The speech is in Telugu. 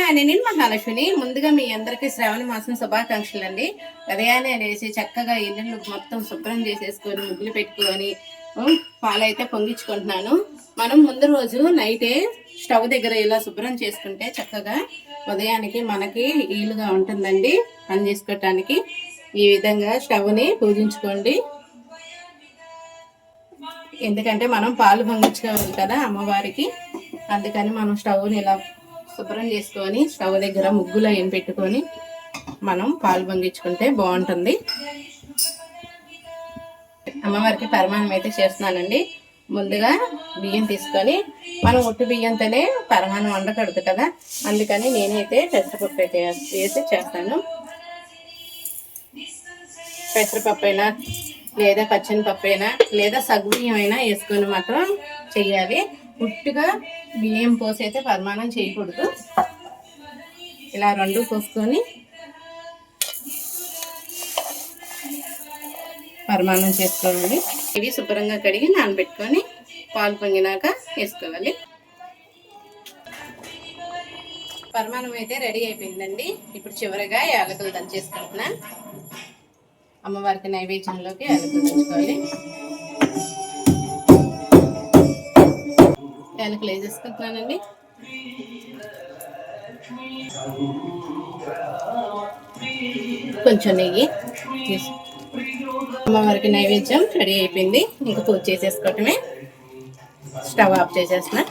హాయ్, నేను మహాలక్ష్మిని. ముందుగా మీ అందరికీ శ్రావణ మాసం శుభాకాంక్షలు అండి. ఉదయాన్నే లేచి చక్కగా ఇల్లు మొత్తం శుభ్రం చేసేసుకొని ముగ్గులు పెట్టుకొని పాలైతే పొంగించుకుంటున్నాను. మనం ముందు రోజు నైటే స్టవ్ దగ్గర ఇలా శుభ్రం చేసుకుంటే చక్కగా ఉదయానికి మనకి వీలుగా ఉంటుందండి పని చేసుకోవటానికి. ఈ విధంగా స్టవ్ని పూజించుకోండి. ఎందుకంటే మనం పాలు పొంగించుకోవాలి కదా అమ్మవారికి. అందుకని మనం స్టవ్ని ఇలా శుభ్రం చేసుకొని స్టవ్ దగ్గర ముగ్గులో ఏం పెట్టుకొని మనం పాలు పొంగించుకుంటే బాగుంటుంది. అమ్మవారికి పరమాన్నం అయితే చేస్తున్నానండి. ముందుగా బియ్యం తీసుకొని మనం ఒట్టి బియ్యంతోనే పరమాన్నం వండకూడదు కదా, అందుకని నేనైతే పెసరపప్పు అయితే వేసి చేస్తాను. పెసరపప్పు అయినా లేదా పచ్చనిపప్పు అయినా లేదా సగ్గుబియ్యం అయినా వేసుకొని మాత్రం చెయ్యాలి. పుట్టుగా బియ్యం పోసి అయితే పరమాన్నం చేయకూడదు. ఇలా రెండు పోసుకొని పరమాన్నం చేసుకోవాలి. ఇవి శుభ్రంగా కడిగి నానబెట్టుకొని పాలు పొంగినాక వేసుకోవాలి. పరమాన్నం అయితే రెడీ అయిపోయిందండి. ఇప్పుడు చివరిగా యాలకులు దంచేసుకుంటున్నా. అమ్మవారికి నైవేద్యంలోకి యాలకులు దంచుకోవాలి. యాలకులు వేసేసుకుంటున్నానండి. కొంచెం నెయ్యి అమ్మవారికి నైవేద్యం రెడీ అయిపోయింది. ఇంకా పూజ చేసేసుకోవటమే. Stove off చేసేస్తున్నా.